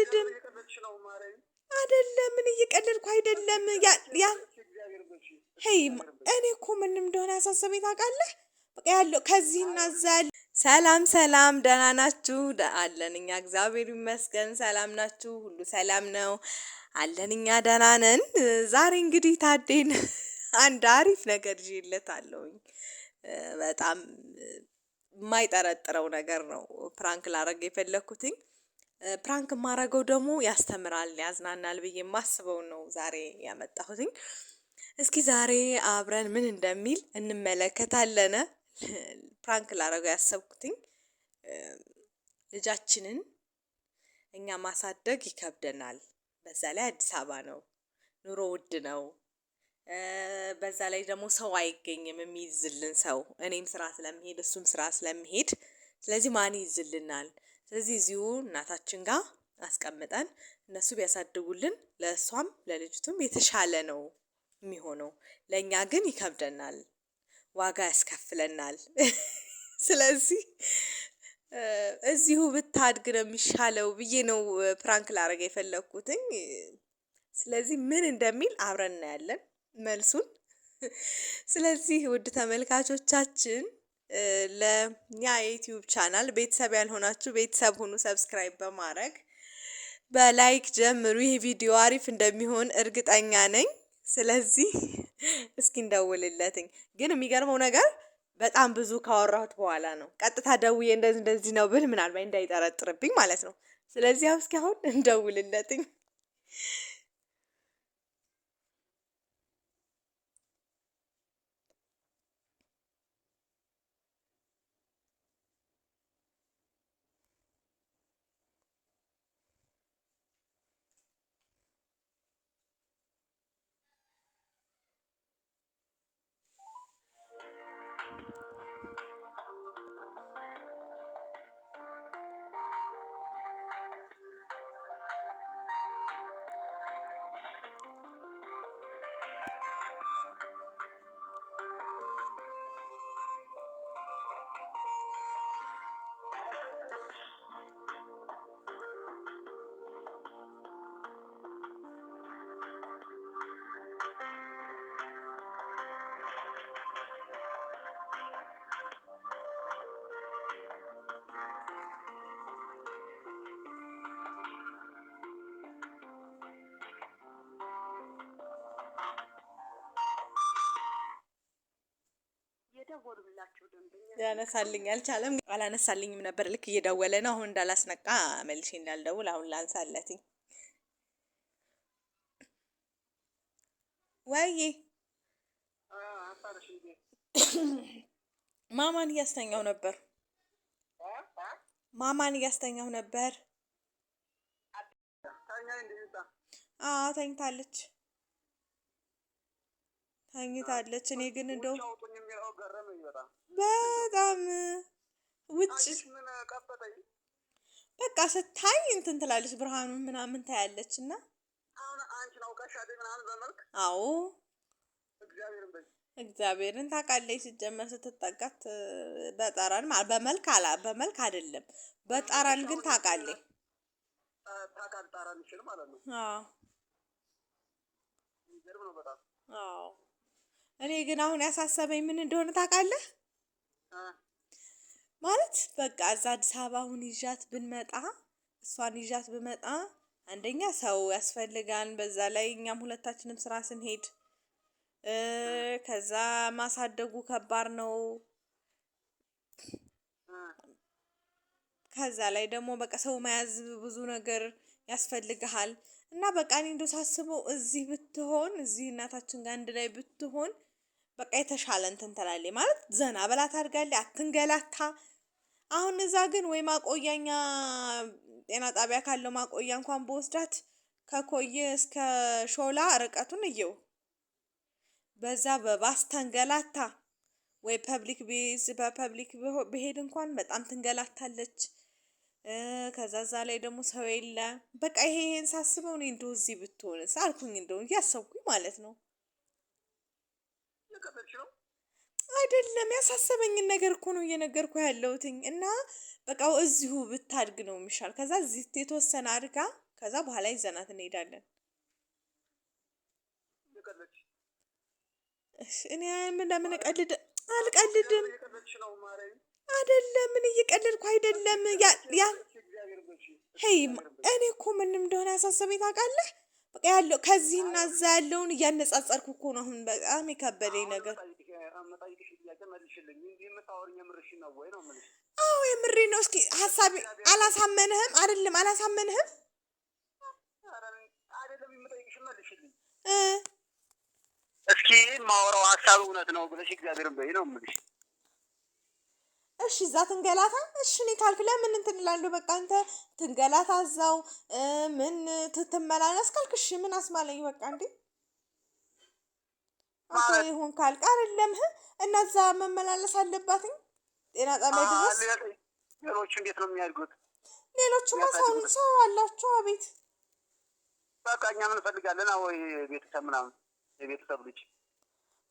አልቀልድም አይደለም ምን እየቀለድኩ አይደለም ያ ሄይ እኔ እኮ ምን እንደሆነ ያሳሰበኝ ታውቃለህ በቃ ያለው ከዚህና እዛ ሰላም ሰላም ደህና ናችሁ አለን እኛ እግዚአብሔር ይመስገን ሰላም ናችሁ ሁሉ ሰላም ነው አለን እኛ ደህና ነን ዛሬ እንግዲህ ታዴን አንድ አሪፍ ነገር ይዤለታለሁኝ በጣም የማይጠረጥረው ነገር ነው ፕራንክ ላረግ የፈለኩትኝ ፕራንክ ማረገው ደግሞ ያስተምራል ያዝናናል ብዬ ማስበው ነው ዛሬ ያመጣሁትኝ እስኪ ዛሬ አብረን ምን እንደሚል እንመለከታለን ፕራንክ ላረገው ያሰብኩትኝ ልጃችንን እኛ ማሳደግ ይከብደናል በዛ ላይ አዲስ አበባ ነው ኑሮ ውድ ነው በዛ ላይ ደግሞ ሰው አይገኝም የሚይዝልን ሰው እኔም ስራ ስለምሄድ እሱም ስራ ስለምሄድ ስለዚህ ማን ይይዝልናል ስለዚህ እዚሁ እናታችን ጋር አስቀምጠን እነሱ ቢያሳድጉልን ለሷም ለልጅቱም የተሻለ ነው የሚሆነው ለኛ ግን ይከብደናል ዋጋ ያስከፍለናል ስለዚህ እዚሁ ብታድግ ነው የሚሻለው ብዬ ነው ፕራንክ ላረጋ የፈለኩትኝ ስለዚህ ምን እንደሚል አብረን እናያለን መልሱን ስለዚህ ውድ ተመልካቾቻችን ለኛ የዩቲዩብ ቻናል ቤተሰብ ያልሆናችሁ ቤተሰብ ሁኑ ሰብስክራይብ በማድረግ በላይክ ጀምሩ ይሄ ቪዲዮ አሪፍ እንደሚሆን እርግጠኛ ነኝ ስለዚህ እስኪ እንደውልለትኝ ግን የሚገርመው ነገር በጣም ብዙ ካወራሁት በኋላ ነው ቀጥታ ደውዬ እንደዚህ ነው ብል ምናልባት እንዳይጠረጥርብኝ ማለት ነው ስለዚህ እስኪ አሁን እንደውልለትኝ ያነሳልኝ አልቻለም አላነሳልኝም ነበር ልክ እየደወለ ነው አሁን እንዳላስነቃ መልሼ እንዳልደውል አሁን ላንሳለትኝ ወይዬ ማማን እያስተኛው ነበር ተኝታለች እኔ ግን እንደው በጣም ውጭ በቃ ስታይ እንትን ትላለች ብርሃኑን ምናምን ታያለችና አሁን አንቺ ነው ቀሻዴ ምናምን በመልክ አዎ እግዚአብሔርን ታውቃለች ሲጀመር ስትጠጋት በጠራን በመልክ አይደለም በጠራን ግን ታውቃለች ጠራን ይችላል ማለት ነው አዎ እኔ ግን አሁን ያሳሰበኝ ምን እንደሆነ ታውቃለህ ማለት በቃ እዛ አዲስ አበባ አሁን ይዣት ብመጣ አንደኛ ሰው ያስፈልጋል በዛ ላይ እኛም ሁለታችንም ስራ ስንሄድ ከዛ ማሳደጉ ከባድ ነው ከዛ ላይ ደግሞ በቃ ሰው መያዝ ብዙ ነገር ያስፈልጋል እና በቃ እኔ እንደው ሳስበው እዚህ ብትሆን እዚህ እናታችን ጋር አንድ ላይ ብትሆን በቃ የተሻለ እንትን ትላለች ማለት ዘና በላ ታድጋለች አትንገላታ አሁን እዛ ግን ወይ ማቆያኛ ጤና ጣቢያ ካለው ማቆያ እንኳን በወስዳት ከኮየ እስከ ሾላ ርቀቱን እየው በዛ በባስ ተንገላታ ወይ በፐብሊክ በሄድ እንኳን በጣም ትንገላታለች ከዛዛ ላይ ደግሞ ሰው የለ በቃ ይሄን ሳስበው እኔ እንደው እዚህ ብትሆን ሳልኩኝ እንደው እያሰብኩኝ ማለት ነው አይደለም ያሳሰበኝን ነገር እኮ ነው እየነገርኩ ያለሁትኝ እና በቃ እዚሁ ብታድግ ነው የሚሻል ከዛ እዚህ የተወሰነ አድጋ ከዛ በኋላ ይዘናት እንሄዳለን። እኔ ለምን አልቀልድም አይደለም። ምን እየቀለድኩ አይደለም። ያ ሄይ እኔ እኮ ምንም እንደሆነ ያሳሰበኝ ታውቃለህ? በቃ ያለው ከዚህና እዛ ያለውን እያነጻጸርኩ እኮ ነው አሁን በጣም የከበደኝ ነገር። አዎ የምሬ ነው። እስኪ ሀሳቤ አላሳመንህም? አይደለም አላሳመንህም? እስኪ ማወራው ሀሳብ እውነት ነው ብለሽ እግዚአብሔርን በይ ነው የምልሽ። እሺ እዛ ትንገላታ። እሺ እኔ ካልክ ለምን እንትን እላለሁ። በቃ አንተ ትንገላታ እዛው ምን ትመላለስ ካልክ እሺ ምን አስማለኝ። በቃ እንዴ አንተ ይሁን ካልክ አይደለም እነዛ መመላለስ አለባትኝ ጤና ጣቢያ ድረስ። ሌሎቹ እንዴት ነው የሚያድጉት? ሌሎቹማ ሰው አላቸው። አቤት በቃ እኛ ምን እንፈልጋለን? ወይ ቤተሰብ ምናምን የቤተሰብ ልጅ።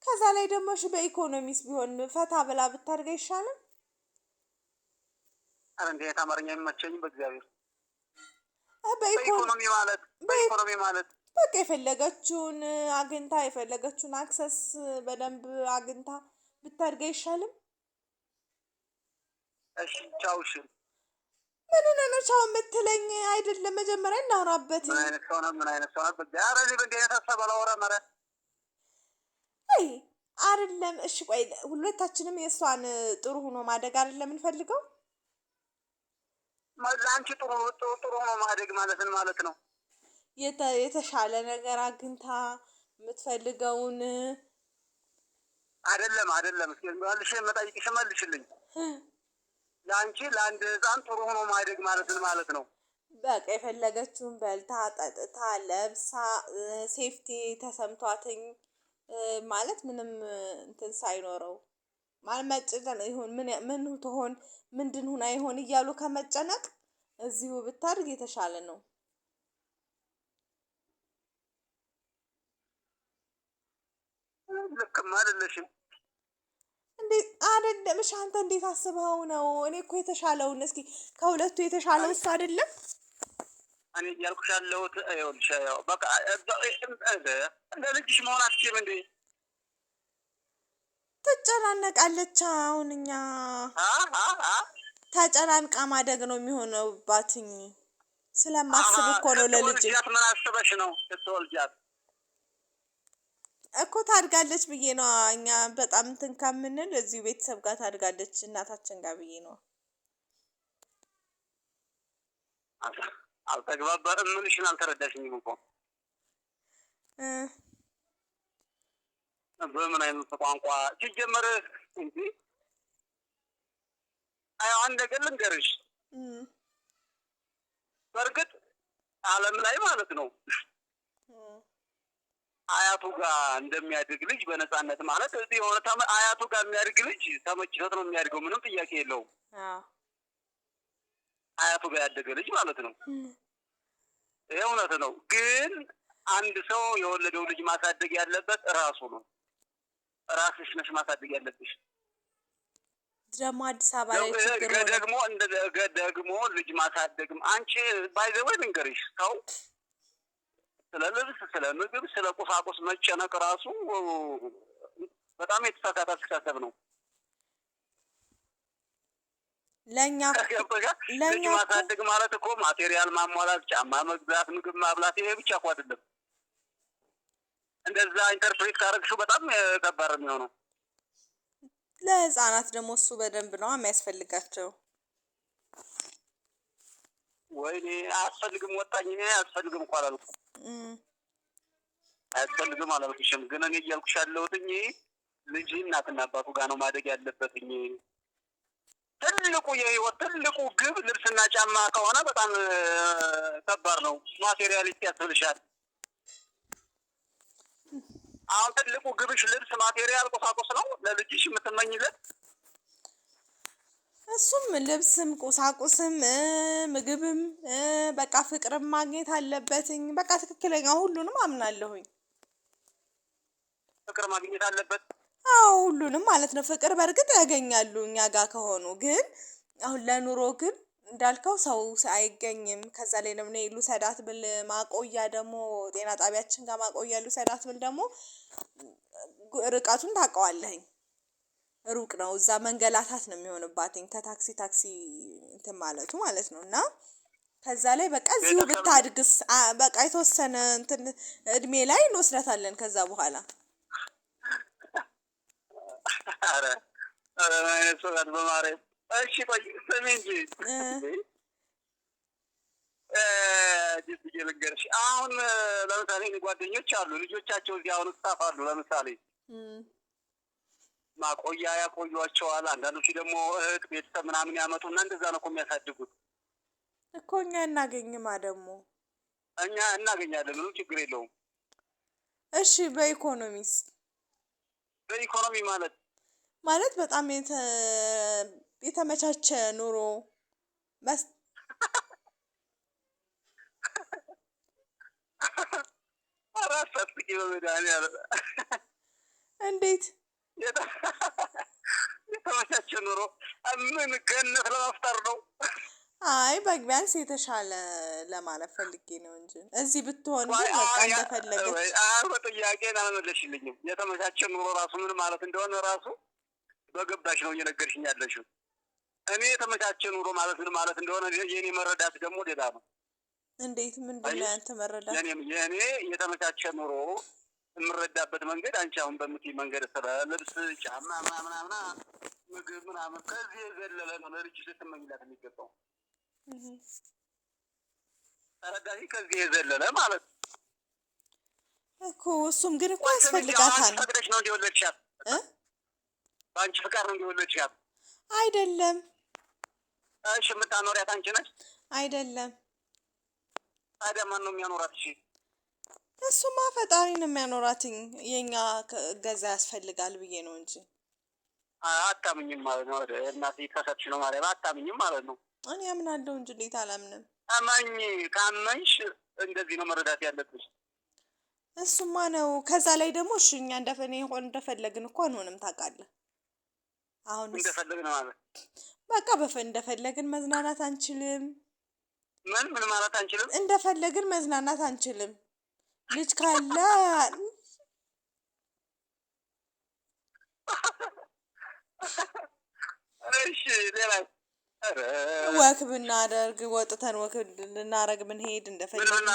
ከዛ ላይ ደግሞ እሺ በኢኮኖሚስ ቢሆን ፈታ ብላ ብታድግ አይሻልም? አረ እንዴት አማርኛ የሚመቸኝ በእግዚአብሔር። በኢኮኖሚ ማለት በቃ የፈለገችውን አግኝታ የፈለገችውን አክሰስ በደንብ አግኝታ ብታድግ አይሻልም? እሺ ቻው። እሺ ምን ሆነ ነው ቻው የምትለኝ? አይደለም መጀመሪያ እናውራበት። ምን አይነት ሰው ነው? ኧረ እኔ በእንዲህ አይነት ሀሳብ አላወራም። ኧረ አይ አይደለም። እሺ ቆይ ሁለታችንም የእሷን ጥሩ ሆኖ ማደግ አይደለም እንፈልገው። ለአንቺ ጥሩ ሆኖ ማደግ ማለትን ማለት ነው የተሻለ ነገር አግኝታ የምትፈልገውን አይደለም። እስኪ መጠይቅሽ መልሽልኝ። ለአንቺ ለአንድ ህፃን ጥሩ ሆኖ ማደግ ማለትን ማለት ነው በቃ የፈለገችውን በልታ ጠጥታ ለብሳ ሴፍቲ ተሰምቷትኝ ማለት ምንም እንትን ሳይኖረው ማለት መጨነቅ ይሁን ምን ትሆን ምንድን ሁና ይሆን እያሉ ከመጨነቅ እዚሁ ብታድግ የተሻለ ነው። ልክም አይደለሽም እንዴ? አይደለም። እሺ አንተ እንዴት አስበኸው ነው? እኔ እኮ የተሻለውን እስኪ ከሁለቱ የተሻለው እሱ አይደለም እኔ እያልኩሽ ያለሁት። ይኸውልሽ በቃ እንደ ልጅሽ መሆን አትችይም እንዴ? ትጨናነቃለች። አሁን እኛ ተጨናንቃ ማደግ ነው የሚሆነው ባትኝ ስለማስብ እኮ ነው ለልጅ። ምን አስበሽ ነው ስትወልጃት? እኮ ታድጋለች ብዬ ነው። እኛ በጣም እንትን ከምንል እዚሁ ቤተሰብ ጋር ታድጋለች እናታችን ጋር ብዬ ነው። አልተግባባንም። ምንሽን አልተረዳሽኝም እኮ። በምን አይነት ቋንቋ ሲጀመር እንጂ አንድ ነገር ልንገርሽ። በእርግጥ ዓለም ላይ ማለት ነው አያቱ ጋር እንደሚያድግ ልጅ በነፃነት ማለት እዚህ የሆነ አያቱ ጋር የሚያድግ ልጅ ተመችቶት ነው የሚያድገው። ምንም ጥያቄ የለውም። አያቱ ጋር ያደገ ልጅ ማለት ነው። ይሄ እውነት ነው። ግን አንድ ሰው የወለደው ልጅ ማሳደግ ያለበት ራሱ ነው። ራስሽ ነሽ ማሳደግ ያለብሽ። ደግሞ አዲስ አበባ ላይ ችግር ሆነ ደግሞ ልጅ ማሳደግም አንቺ ባይዘወይ ልንገርሽ ሰው ስለ ልብስ፣ ስለ ምግብ፣ ስለ ቁሳቁስ መጨነቅ ራሱ በጣም የተሳሳተ አስተሳሰብ ነው። ለኛ ልጅ ማሳደግ ማለት እኮ ማቴሪያል ማሟላት፣ ጫማ መግዛት፣ ምግብ ማብላት ይሄ ብቻ እኮ አይደለም። እንደዛ ኢንተርፕሬት ካደረግሽው በጣም ከባድ ነው የሚሆነው። ለህፃናት ደግሞ እሱ በደንብ ነው የሚያስፈልጋቸው። ወይኔ አያስፈልግም ወጣኝ። እኔ አያስፈልግም እኮ አላልኩም። አያስፈልግም አላልኩሽም። ግን እኔ እያልኩሽ ያለሁትኝ ልጅ እናትና አባቱ ጋር ነው ማደግ ያለበትኝ። ትልቁ የህይወት ትልቁ ግብ ልብስና ጫማ ከሆነ በጣም ከባድ ነው። ማቴሪያሊስት ያስብልሻል። አሁን ትልቁ ግብሽ ልብስ፣ ማቴሪያል፣ ቁሳቁስ ነው ለልጅሽ የምትመኝለት። እሱም ልብስም ቁሳቁስም ምግብም በቃ ፍቅርም ማግኘት አለበትኝ። በቃ ትክክለኛ ሁሉንም አምናለሁኝ። ፍቅር ማግኘት አለበት። አዎ ሁሉንም ማለት ነው። ፍቅር በእርግጥ ያገኛሉ እኛ ጋር ከሆኑ። ግን አሁን ለኑሮ ግን እንዳልከው ሰው አይገኝም። ከዛ ላይ ደግሞ እኔ ልውሰዳት ብል ማቆያ ደግሞ ጤና ጣቢያችን ጋር ማቆያ ልውሰዳት ብል ደግሞ ርቀቱን ታውቀዋለህኝ፣ ሩቅ ነው። እዛ መንገላታት ነው የሚሆንባትኝ ከታክሲ ታክሲ እንትን ማለቱ ማለት ነው። እና ከዛ ላይ በቃ እዚሁ ብታድግስ በቃ የተወሰነ እንትን እድሜ ላይ እንወስዳታለን ከዛ በኋላ። ኧረ ኧረ አይነት ሰው በማርያም። እሺ ቆይ ስሚ እንጂ ጅብ ልንገርሽ። አሁን ለምሳሌ እኔ ጓደኞች አሉ ልጆቻቸው እዚህ አሁን ስታፍ አሉ። ለምሳሌ ማቆያ ያቆዩዋቸዋል። አንዳንዶቹ ደግሞ እህት ቤተሰብ ምናምን ያመጡና እንደዛ ነው እኮ የሚያሳድጉት እኮ። እኛ እናገኝማ ደግሞ እኛ እናገኛለን፣ ምንም ችግር የለውም። እሺ በኢኮኖሚስ? በኢኮኖሚ ማለት በጣም የተመቻቸ ኑሮ አራት አስቂ በመድኃኒዓለም እንዴት የተመቻቸ ኑሮ ምን ገነት ለመፍጠር ነው? አይ ቢያንስ የተሻለ ለማለት ፈልጌ ነው እንጂ እዚህ ብትሆን ግን በቃ እንደፈለገች። ጥያቄን አልመለስሽልኝም። የተመቻቸ ኑሮ ራሱ ምን ማለት እንደሆነ ራሱ በገባሽ ነው እየነገርሽኝ ያለሽው። እኔ የተመቻቸ ኑሮ ማለት ምን ማለት እንደሆነ የኔ መረዳት ደግሞ ሌላ ነው። እንዴት? ምንድን ነው ያንተ መረዳት? የኔ የተመቻቸ ኑሮ የምረዳበት መንገድ አንቺ አሁን በምትይ መንገድ ስለ ልብስ፣ ጫማ ምናምን ምግብ ምናምን ከዚህ የዘለለ ነው ለልጅ ልትመኝላት የሚገባው። ተረዳሽ? ከዚህ የዘለለ ማለት እኮ እሱም ግን እኮ ያስፈልጋታል። ፈቅደሽ ነው እንዲወለድሻት? በአንቺ ፍቃድ ነው እንዲወለድሻት? አይደለም። እሺ የምታኖሪያት አንቺ ነሽ? አይደለም። ታዲያ ማን ነው የሚያኖራት? እሺ እሱማ ፈጣሪ ነው የሚያኖራትኝ። የኛ ገዛ ያስፈልጋል ብዬ ነው እንጂ። አታምኝም ማለት ነው? ወደ እናቴ ከሰጥሽ ነው ማለት አታምኝም ማለት ነው? እኔ አምናለሁ እንጂ እንዴት አላምንም? አማኝ ካመንሽ እንደዚህ ነው መረዳት ያለብሽ። እሱማ ነው። ከዛ ላይ ደግሞ እሺ እኛ እንደፈለግን እኮ አንሆንም ታውቃለህ። አሁን እንደፈለግን ማለት በቃ እንደፈለግን መዝናናት አንችልም። ምን ማለት አንችልም? እንደፈለግን መዝናናት አንችልም። ልጅ ካለ እሺ ሌላ ወክ ብናደርግ ወጥተን ወክ ልናረግ ብንሄድ እንደፈለግን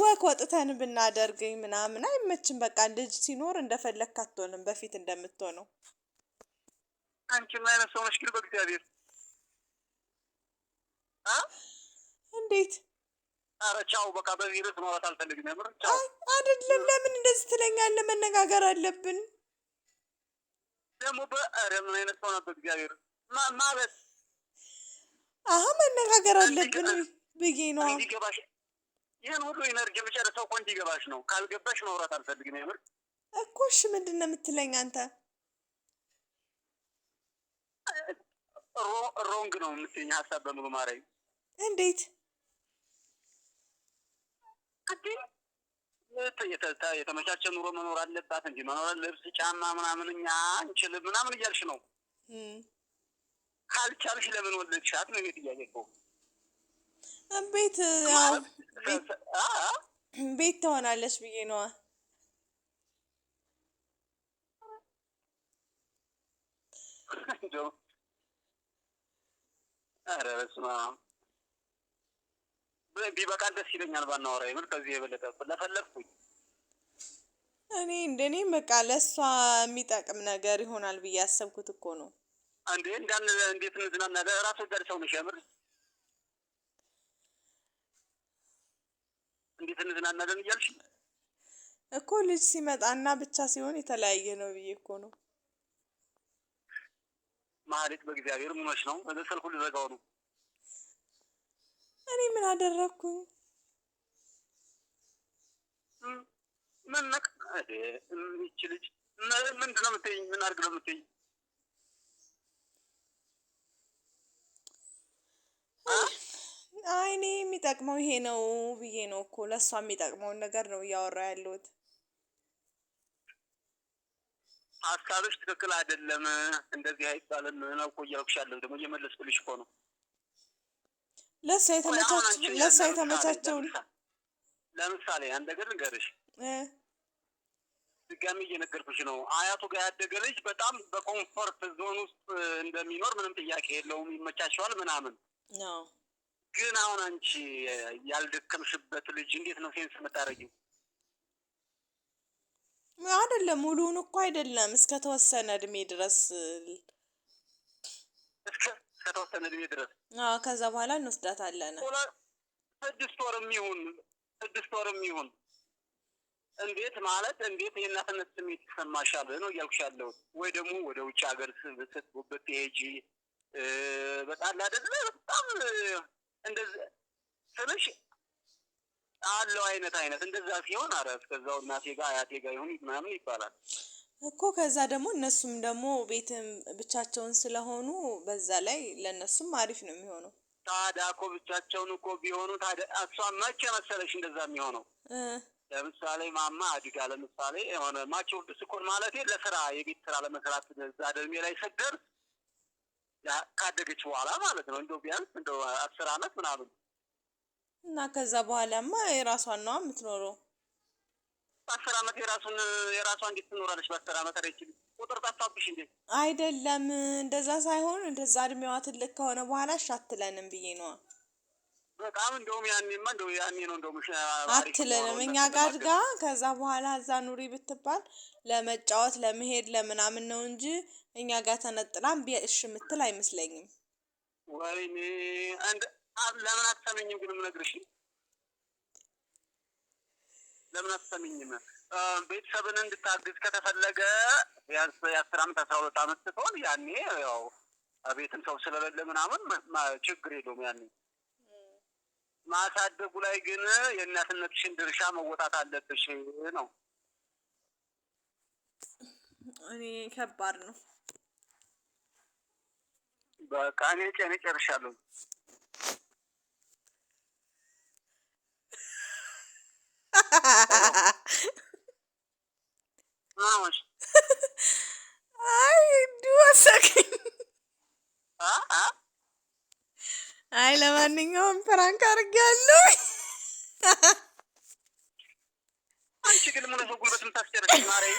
ወክ ወጥተን ብናደርግ ምናምን አይመችም። በቃ ልጅ ሲኖር እንደፈለግክ አትሆንም በፊት እንደምትሆነው። አንቺ ምን አይነት ሰው ነሽ ግን በእግዚአብሔር? እንዴት? ኧረ ቻው በቃ በዚህ ርዕስ ማውራት አልፈልግም። ነበር ቻው። አይደለም ለምን እንደዚህ ትለኛለህ? መነጋገር አለብን ደግሞ ኧረ ምን አይነት ሰው ነበር በእግዚአብሔር ማለት መነጋገር አለብን ብዬ ነው። እንዲገባሽ ይህን ሁሉ ኢነርጂ የምጨርሰው እኮ እንዲገባሽ ነው። ካልገባሽ ማውራት አልፈልግም። የምር እኮ እሺ ምንድን ነው የምትለኝ አንተ? ሮንግ ነው የምትይኝ ሀሳብ በሙሉ ማርያም። እንዴት? የተመቻቸ ኑሮ መኖር አለባት እንጂ መኖር ልብስ፣ ጫማ ምናምን እኛ አንችልም ምናምን እያልሽ ነው። ካልቻልሽ ለምን ወለድሻት ነው ጥያቄ እኮ። ቤት ትሆናለች ብዬ ነዋ። ኧረ በስመ አብ ቢበቃል ደስ ይለኛል ባናወራ። የምር ከዚህ የበለጠ ለፈለግኩኝ እኔ እንደኔ በቃ ለእሷ የሚጠቅም ነገር ይሆናል ብዬ ያሰብኩት እኮ ነው። እንዴ እንዴት እንዝናና? ራስ ወዳድ ሰው ነሽ። የምር እንዴት እንዝናናለን እያልሽ እኮ ልጅ ሲመጣና ብቻ ሲሆን የተለያየ ነው ብዬ እኮ ነው። ማለት በእግዚአብሔር ምኖች ነው ስልኩ ልዘጋው ነው። እኔ ምን አደረኩኝ? ምን ነክ ይቺ ልጅ ምንድን ነው የምትይኝ? ምን አድርግ ነው የምትይኝ? አይ እኔ የሚጠቅመው ይሄ ነው ብዬ ነው እኮ ለእሷ የሚጠቅመውን ነገር ነው እያወራ ያለሁት። ሀሳብሽ ትክክል አይደለም፣ እንደዚህ አይባልም ነው እኮ እያልኩሽ ያለሁት። ደግሞ እየመለስኩልሽ እኮ ነው። ለእሷ ቆይ አሁን አንቺ የተመቻቸውን ለምሳሌ አንድ ነገር ልንገርሽ፣ እ ድጋሚ እየነገርኩሽ ነው። አያቱ ጋር ያደገ ልጅ በጣም በኮምፎርት ዞን ውስጥ እንደሚኖር ምንም ጥያቄ የለውም፣ ይመቻቸዋል ምናምን። ነው ግን አሁን አንቺ ያልደከምሽበት ልጅ እንዴት ነው ሴንስ የምታደርጊው? አይደለም ሙሉውን እኮ አይደለም፣ እስከ ተወሰነ እድሜ ድረስ እስከተወሰነ እድሜ ድረስ። ከዛ በኋላ እንወስዳታለን። 6 ወርም ይሁን እንዴት ማለት እንዴት የእናትነት ስሜት ይሰማሻል ነው እያልኩሽ ያለሁት። ወይ ደግሞ ወደ ውጭ ሀገር ብትሄጂ በጣም አይደለ በጣም እንደዚህ ስልሽ አለው አይነት እንደዛ ሲሆን አረ እስከዛው እናቴ ጋር አያቴ ጋር ይሁን ምናምን ይባላል እኮ። ከዛ ደግሞ እነሱም ደግሞ ቤትም ብቻቸውን ስለሆኑ በዛ ላይ ለእነሱም አሪፍ ነው የሚሆነው። ታዲያ እኮ ብቻቸውን እኮ ቢሆኑ ታዲያ እሷ መቼ መሰለሽ እንደዛ የሚሆነው? ለምሳሌ ማማ አድጋ ለምሳሌ የሆነ ማቹርድ ስኮን ማለት ለስራ የቤት ስራ ለመስራት እዛ እድሜ ላይ ስትደርስ ካደገች በኋላ ማለት ነው እንደው ቢያንስ እንደው 10 አመት ምናምን እና ከዛ በኋላማ የራሷን ነው የምትኖረው። 10 አመት የራሷን እንዴት ትኖራለች? በ10 አመት አይችል ቁጥር ጠፋብሽ እንዴ? አይደለም እንደዛ ሳይሆን እንደዛ እድሜዋ ትልቅ ከሆነ በኋላ እሺ አትለንም ብዬ ነው። በጣም እንደውም ያኔማ እንደው ያኔ ነው እንደውም አትለንም እኛ ጋር አድጋ ከዛ በኋላ እዛ ኑሪ ብትባል ለመጫወት ለመሄድ ለምናምን ነው እንጂ እኛ ጋር ተነጥላም እሺ የምትል አይመስለኝም። ወይኔ ለምን አትሰሚኝም? ግን የምነግርሽ ለምን አትሰሚኝም? ቤተሰብን እንድታግዝ ከተፈለገ ቢያንስ የ10 አመት 12 አመት ስትሆን ያኔ ያው ቤትም ሰው ስለሌለ ምናምን ችግር የለውም። ያኔ ማሳደጉ ላይ ግን የእናትነትሽን ድርሻ መወጣት አለብሽ ነው። እኔ ከባድ ነው። በቃ እኔ ጨርሻለሁ። አይ ወሰከኝ። አይ ለማንኛውም ፍራንክ አድርጌያለሁ። አንቺ ግን ምን ነው ጉልበት የምታስጨርሽ ማረኝ።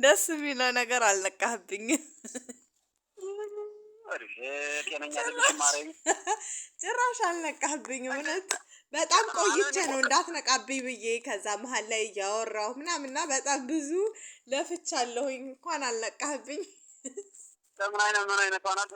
ደስ የሚለው ነገር አልነቃህብኝም። ጤነኛ አይደለሽም ማረኝ። ጭራሽ አልነቃህብኝም። እውነት በጣም ቆይቼ ነው እንዳትነቃብኝ ብዬ ከዛ መሀል ላይ እያወራሁ ምናምንና በጣም ብዙ ለፍቻለሁኝ። እንኳን አልነቃህብኝ። ምን አይነት ሆናል?